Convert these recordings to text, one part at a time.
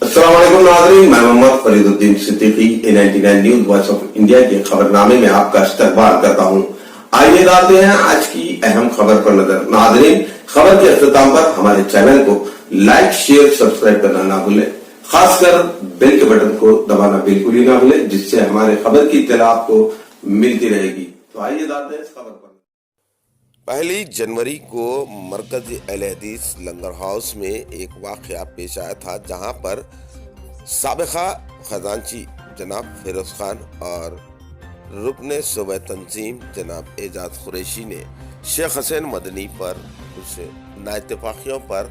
अस्सलाम वालेकुम नाज़रीन, मैं Mohammad Fariduddin Siddiqui A99 news voice of India के खबरनामे में आपका इस्तकबाल करता हूं। आइए डालते हैं आज की अहम खबर पर नजर। नाज़रीन, खबर के अख्ताम पर हमारे चैनल को लाइक, शेयर, सब्सक्राइब करना ना भूलें। खासकर बेल के बटन को दबाना बिल्कुल ही ना भूलें, जिससे हमारे खबर की इत्तला आपको मिलती रहेगी। तो आइए डालते हैं इस खबर पर। 1 जनवरी को मरकज़ी अहले हदीस लंगर हाउस में एक वाक़या पेश आया था, जहां पर साबिक़ा खजांची जनाब फिरोज़ खान और रुकने सूबे तंजीम जनाब एजाज कुरैशी ने शेख हसन मदनी पर कुछ नाइतफाक़ियों पर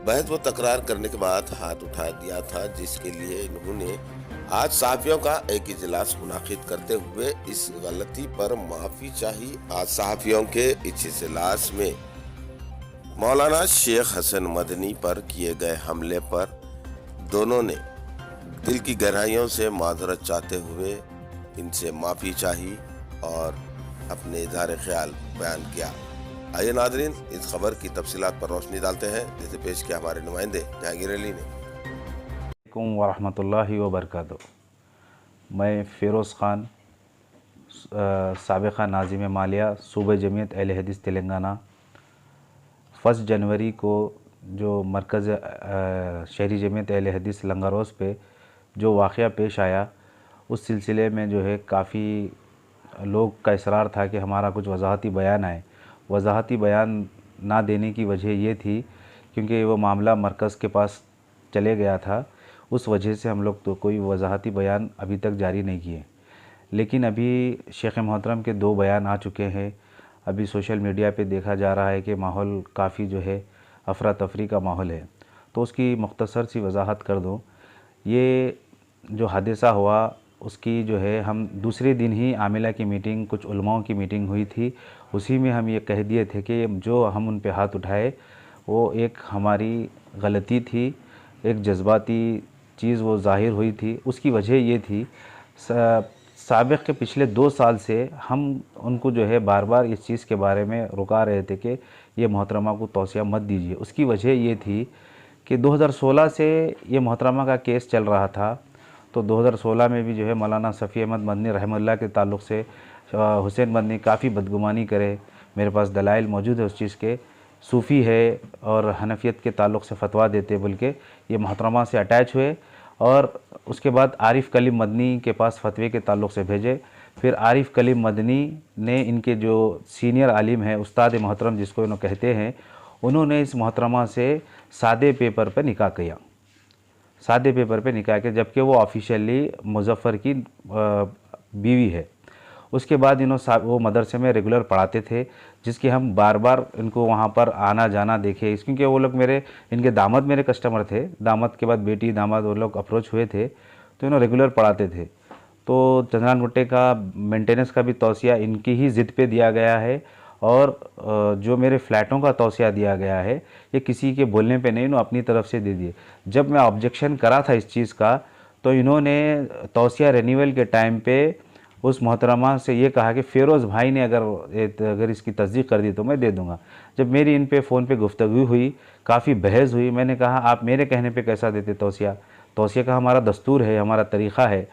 बहस व तकरार करने के बाद हाथ उठा दिया था, जिसके लिए इन्होंने आज सहाफ़ियों का एक इजलास मुनाकिद करते हुए इस गलती पर माफ़ी चाही। आज सहाफ़ियों के इस इजलास में मौलाना शेख हसन मदनी पर किए गए हमले पर दोनों ने दिल की गहराइयों से माजरत चाहते हुए इनसे माफ़ी चाही और अपने इज़हार ख्याल बयान किया। आइए नाज़रीन, इस खबर की तफसीलात पर रोशनी डालते हैं, जिसे पेश किया हमारे नुमाइंदे जहांगीर अली ने। वरहमतुल्लाहि वबरकातुहू। मैं फ़िरोज़ ख़ान, साबिक़ा नाज़िम मालिया, सूबे जमीयत अहले हदीस तेलंगाना, 1 जनवरी को जो मरकज़ शहरी जमीयत अहले हदीस लंगर हाउस पे जो वाक़या पेश आया, उस सिलसिले में जो है काफ़ी लोग का इसरार था कि हमारा कुछ वज़ाहती बयान आए। वज़ाहती बयान ना देने की वजह ये थी क्योंकि वो मामला मरकज़ के पास चले गया था, उस वजह से हम लोग तो कोई वज़ाहती बयान अभी तक जारी नहीं किए। लेकिन अभी शेख मोहतरम के 2 बयान आ चुके हैं। अभी सोशल मीडिया पे देखा जा रहा है कि माहौल काफ़ी जो है अफरा तफरी का माहौल है, तो उसकी मुख्तसर सी वजाहत कर दूँ। ये जो हादसा हुआ उसकी जो है हम दूसरे दिन ही आमिला की मीटिंग, कुछ उलमाओं की मीटिंग हुई थी, उसी में हम ये कह दिए थे कि जो हम उन पे हाथ उठाए वो एक हमारी गलती थी, एक जज्बाती चीज़ वो ज़ाहिर हुई थी। उसकी वजह ये थी, साबिक़ के पिछले 2 साल से हम उनको जो है बार बार इस चीज़ के बारे में रुका रहे थे कि ये मोहतरमा को तौसिया मत दीजिए। उसकी वजह ये थी कि 2016 से ये मोहतरमा का केस चल रहा था, तो 2016 में भी जो है मौलाना सफ़ी अहमद मदनी रहमतुल्लाह के ताल्लुक़ से हुसैन मदनी काफ़ी बदगुमानी करे। मेरे पास दलाइल मौजूद है उस चीज़ के। सूफ़ी है और हनफियत के ताल्लुक़ से फ़तवा देते, बल्कि ये मोहतरमा से अटैच हुए और उसके बाद आरिफ़ कलीम मदनी के पास फ़तवे के ताल्लुक़ से भेजे। फिर आरिफ़ कलीम मदनी ने इनके जो सीनियर आलिम है, उस्ताद मोहतरम जिसको इन्हों कहते हैं, उन्होंने इस मोहतरमा से सादे पेपर पर निकाह किया, सादे पेपर पे निकाह किया, जबकि वो ऑफिशियली मुज़फ़्फ़र की बीवी है। उसके बाद वो मदरसे में रेगुलर पढ़ाते थे, जिसकी हम बार बार इनको वहाँ पर आना जाना देखे, क्योंकि वो लोग इनके दामाद मेरे कस्टमर थे। दामाद के बाद बेटी, दामाद वो लोग अप्रोच हुए थे, तो इन्होंने रेगुलर पढ़ाते थे। तो चंद्रान गुट्टे का मेंटेनेंस का भी तौसिया इनकी ही ज़िद पे दिया गया है, और जो मेरे फ़्लैटों का तौसिया दिया गया है ये किसी के बोलने पे नहीं, इन्होंने अपनी तरफ से दे दिए। जब मैं ऑब्जेक्शन करा था इस चीज़ का, तो इन्होंने तौसिया रिन्यूअल के टाइम पे उस मोहतरमा से ये कहा कि फ़िरोज़ भाई ने अगर इसकी तस्दीक कर दी तो मैं दे दूँगा। जब मेरी इन पे फ़ोन पे गुफ्तगू हुई, काफ़ी बहस हुई, मैंने कहा आप मेरे कहने पे कैसा देते तौसिया का हमारा दस्तूर है, हमारा तरीक़ा है।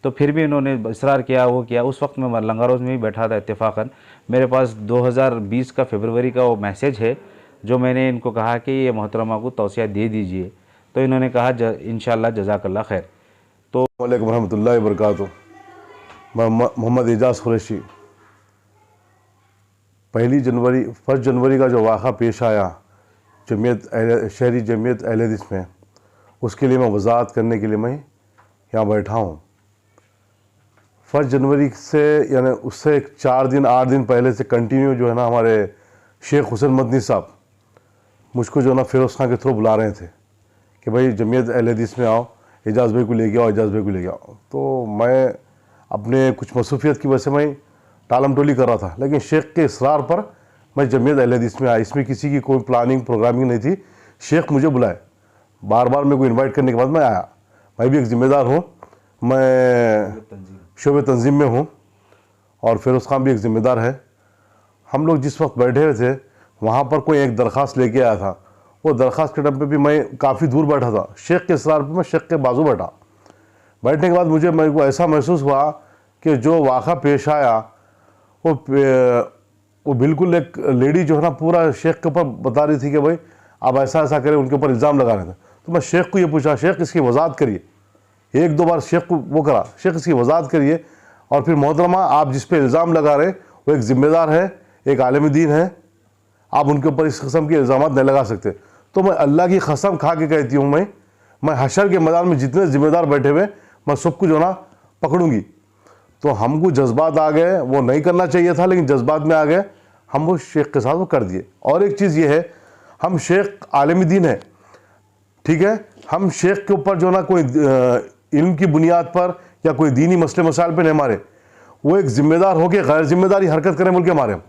तो फिर भी इन्होंने इसरार किया, वो किया। उस वक्त मैं लंगर हाउस में भी बैठा था इत्तेफाकन। मेरे पास 2020 का फरवरी का वो मैसेज है, जो मैंने इनको कहा कि ये मोहतरमा को तौसिया दे दीजिए, तो इन्होंने कहा इंशाअल्लाह जज़ाकल्लाह खैर। तो वालेकुम रहमतुल्लाहि व बरकातुहू। मैं मोहम्मद एजाज कुरैशी। 1 जनवरी का जो वाक़ा पेश आया शहरी जमीयत अहले हदीस में, उसके लिए मैं वज़ाहत करने के लिए मैं यहाँ बैठा हूँ। 1 जनवरी से यानी उससे 4 दिन 8 दिन पहले से कंटिन्यू जो है ना, हमारे शेख हुसैन मदनी साहब मुझको जो है ना फ़िरोज़ खान के थ्रू बुला रहे थे कि भाई जमीयत अहले हदीस में आओ, एजाज भाई को लेके आओ, एजाज भाई को लेके आओ। तो मैं अपने कुछ मसरूफ़ियत की वजह से मैं टालम टोली कर रहा था, लेकिन शेख के इसरार पर मैं जमीयत अहले हदीस में आया। इसमें किसी की कोई प्लानिंग प्रोग्रामिंग नहीं थी। शेख मुझे बुलाए, बार बार मेरे को इन्वाइट करने के बाद मैं आया। मैं भी एक ज़िम्मेदार हूँ, मैं शोबे तंजीम में हूँ, और फ़िरोज़ खान भी एक ज़िम्मेदार है। हम लोग जिस वक्त बैठे हुए थे, वहाँ पर कोई एक दरख्वास्त लेके आया था। वो दरख्वास्त के टाइम पे भी मैं काफ़ी दूर बैठा था, शेख के इसरार पे मैं शेख के बाजू बैठा। बैठने के बाद मेरे को ऐसा महसूस हुआ कि जो वाक़ा पेश आया वो बिल्कुल एक लेडी जो है ना पूरा शेख के ऊपर बता रही थी कि भाई आप ऐसा ऐसा करें, उनके ऊपर इल्ज़ाम लगा रहे थे। तो मैं शेख को ये पूछा, शेख इसकी वजाहत करिए। एक दो बार शेख को वो करा, शेख इसकी वजाहत करिए। और फिर मोहतरमा आप जिस पे इल्ज़ाम लगा रहे वो एक ज़िम्मेदार है, एक आलिम दीन है, आप उनके ऊपर इस किस्म के इल्ज़ाम नहीं लगा सकते। तो मैं अल्लाह की कसम खा के कहती हूँ, मैं हशर के मैदान में जितने ज़िम्मेदार बैठे हुए मैं सबको जो ना पकड़ूंगी। तो हमको जज्बात आ गए, वो नहीं करना चाहिए था लेकिन जज्बात में आ गए, हम वो शेख के साथ वो कर दिए। और एक चीज़ ये है, हम शेख आलिम दीन है, ठीक है, हम शेख के ऊपर जो ना कोई इल्म की बुनियाद पर या कोई दीनी मसले मसाइल पे नहीं मारे। वो एक ज़िम्मेदार होकर गैर जिम्मेदारी हरकत करें बोल के मारे,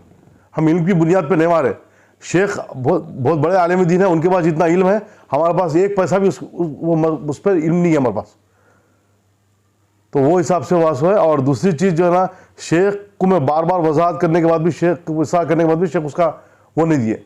हम इल्म की बुनियाद पे नहीं मारे। शेख बहुत बड़े आलिम दीन है, उनके पास जितना इल्म है हमारे पास एक पैसा भी उस पर इल्म नहीं है हमारे पास। तो वो हिसाब से वास है। और दूसरी चीज़ जो है ना, शेख को मैं बार बार वजाहत करने के बाद भी, शेख को इशारा करने के बाद भी शेख उसका वो नहीं दिए।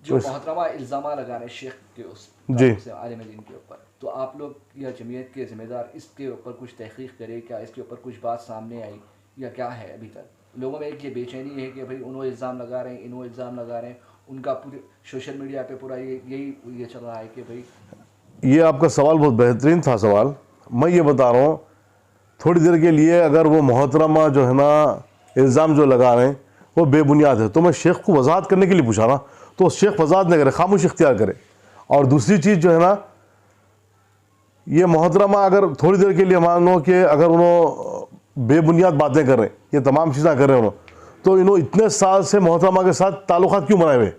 जो मोहतरमा इल्ज़ाम लगा रहे शेख के उस जी आलिम दीन के ऊपर, तो आप लोग या जमीयत के ज़िम्मेदार इसके ऊपर कुछ तहकीक करें, क्या इसके ऊपर कुछ बात सामने आई या क्या है? अभी तक लोगों में एक ये बेचैनी है कि भाई उन्होंने इल्ज़ाम लगा रहे हैं, इन्होंने इल्ज़ाम लगा रहे हैं, उनका पूरे सोशल मीडिया पे पूरा ये चल रहा है कि भाई। ये आपका सवाल बहुत बेहतरीन था सवाल। मैं ये बता रहा हूँ, थोड़ी देर के लिए अगर वो मोहतरमा जो है ना इल्ज़ाम जो लगा रहे हैं वो बेबुनियाद है, तो मैं शेख को वजाहत करने के लिए पूछा ना, तो शेख वजाहत नहीं करे, खामोश इख्तियार करे। और दूसरी चीज़ जो है ना, ये मोहतरमा अगर थोड़ी देर के लिए मान लो कि अगर उन्होंने बेबुनियाद बातें कर रहे हैं, ये तमाम चीज़ें कर रहे हैं उन्होंने, तो इन्होंने इतने साल से मोहतरमा के साथ ताल्लुकात क्यों बनाए हुए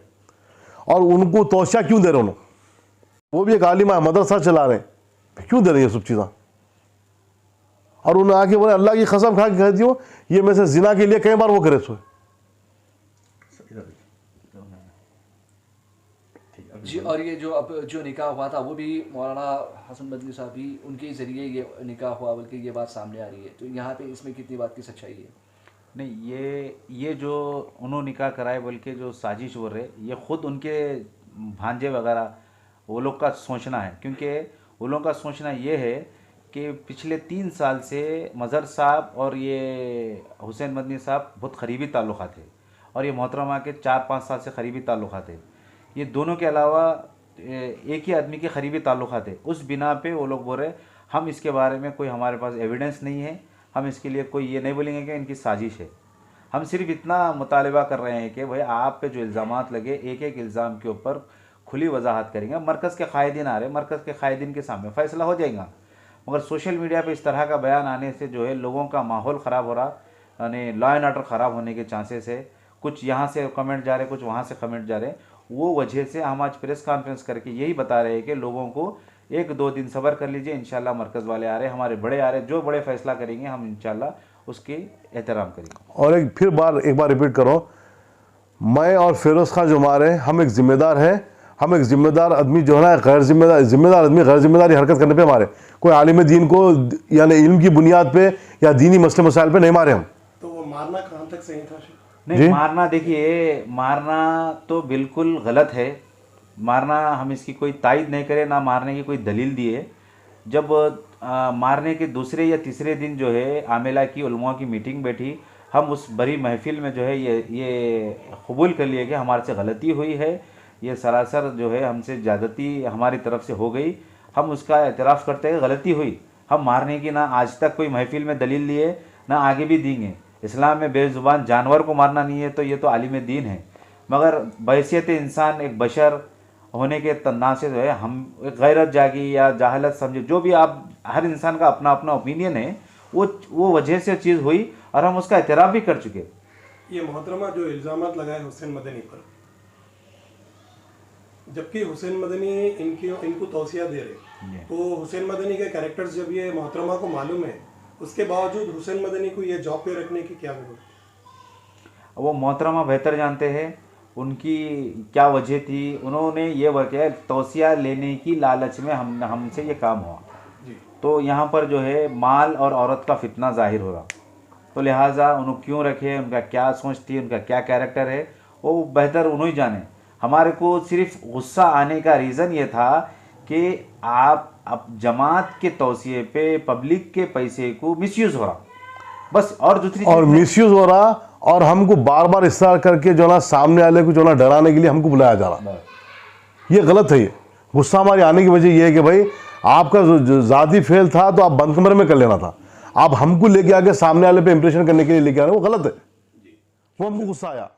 और उनको तोशिया क्यों दे रहे उन्होंने? वो भी एक आलिमा है, मदरसा चला रहे हैं, क्यों दे रहे हैं ये सब चीज़ें? और उन्हें आके बोले अल्लाह की कसम खा के कहती हूँ, ये में से जिना के लिए कई बार वो करे सो। जी, और ये जो अब जो निकाह हुआ था वो भी मौलाना हसन मदनी साहब ही उनके ज़रिए ये निकाह हुआ, बल्कि ये बात सामने आ रही है, तो यहाँ पे इसमें कितनी बात की सच्चाई है? नहीं, ये जो उन्होंने निकाह कराए बल्कि जो साजिश हो रहे, ये ख़ुद उनके भांजे वगैरह वो लोग का सोचना है। क्योंकि वो लोग का सोचना ये है कि पिछले 3 साल से मज़हर साहब और ये हुसैन मदनी साहब बहुत करीबी ताल्लुक़ात थे, और ये मोहतरमा के 4-5 साल से करीबी ताल्लुक़ात थे। ये दोनों के अलावा एक ही आदमी के करीबी ताल्लुक़ात थे। उस बिना पे वो लोग बोल रहे हम इसके बारे में कोई हमारे पास एविडेंस नहीं है, हम इसके लिए कोई ये नहीं बोलेंगे कि इनकी साजिश है। हम सिर्फ इतना मुतालबा कर रहे हैं कि भाई आप पे जो इल्ज़ामात लगे, एक एक इल्ज़ाम के ऊपर खुली वजाहत करेंगे। मरकज़ के कायदीन आ रहे, मरकज़ के कायदीन के सामने फ़ैसला हो जाएगा। मगर सोशल मीडिया पे इस तरह का बयान आने से जो है लोगों का माहौल ख़राब हो रहा, यानी लॉ एंड ऑर्डर ख़राब होने के चांसेस है। कुछ यहाँ से कमेंट जा रहे, कुछ वहाँ से कमेंट जा रहे। वो वजह से हम आज प्रेस कॉन्फ्रेंस करके यही बता रहे हैं कि लोगों को 1-2 दिन सब्र कर लीजिए, इंशाल्लाह मरकज़ वाले आ रहे, हमारे बड़े आ रहे, जो बड़े फ़ैसला करेंगे हम इंशाल्लाह उसकी एहतराम करेंगे। और एक बार रिपीट करो, मैं और फिरोज़ खान जो हमारे, हम एक ज़िम्मेदार है, हम एक ज़िम्मेदार आदमी जो है ना, गैर जिम्मेदार आदमी गैर जिम्मेदारी हरकत करने पे मारे, कोई आलिम दीन को यानी इल्म की बुनियाद पे या दीनी मसले मसाइल पे नहीं मारे हम। तो वो मारना कहाँ तक सही था? नहीं, मारना देखिए, मारना तो बिल्कुल गलत है। मारना हम इसकी कोई तायद नहीं करें, ना मारने की कोई दलील दिए। जब मारने के दूसरे या तीसरे दिन जो है आमिला की उलमा की मीटिंग बैठी, हम उस बड़ी महफिल में जो है ये कबूल कर लिए कि हमारे से गलती हुई है, ये सरासर जो है हमसे ज़्यादती हमारी तरफ से हो गई। हम उसका एतराफ़ करते हैं गलती हुई। हम मारने की ना आज तक कोई महफिल में दलील लिए, ना आगे भी देंगे। इस्लाम में बेज़ुबान जानवर को मारना नहीं है, तो ये तो आलिम दीन है। मगर बहैसियत इंसान, एक बशर होने के तन्ना से जो है हम एक गैरत जागी या जाहलत समझे, जो भी आप, हर इंसान का अपना अपना ओपिनियन है, वो वजह से चीज़ हुई और हम उसका एतराफ़ भी कर चुके। ये मोहतरमा जो इल्ज़ामात लगाए हुसैन मदनी पर, जबकि हुसैन मदनी इनको तौसिया दे रहे, तो हुसैन मदनी के कैरेक्टर्स जब ये मोहतरमा को मालूम है, उसके बावजूद हुसैन मदनी को ये जॉब पे रखने की क्या जरूरत? वो मोहतरमा बेहतर जानते हैं उनकी क्या वजह थी। उन्होंने ये वजह तौसिया लेने की लालच में हमसे ये काम हुआ। तो यहाँ पर जो है माल और औरत का फितना जाहिर हो रहा, तो लिहाजा उन्होंने क्यों रखे, उनका क्या सोच थी, उनका क्या कैरेक्टर है, वो बेहतर उन्होंने जाने। हमारे को सिर्फ गुस्सा आने का रीज़न ये था कि आप अब जमात के तौसिए पे पब्लिक के पैसे को मिसयूज़ हो रहा, बस। और दूसरी और मिसयूज़ हो रहा, और हमको बार बार इस्तेमाल करके जो ना सामने वाले को जो ना डराने के लिए हमको बुलाया जा रहा, ये गलत है। ये गुस्सा हमारी आने की वजह ये है कि भाई आपका जो ज़ाती फेल था तो आप बंद कमरे में कर लेना था, आप हमको लेके आके सामने वाले पे इंप्रेशन करने के लिए लेके आ रहे हो, वो गलत है, वो हमको गुस्सा आया।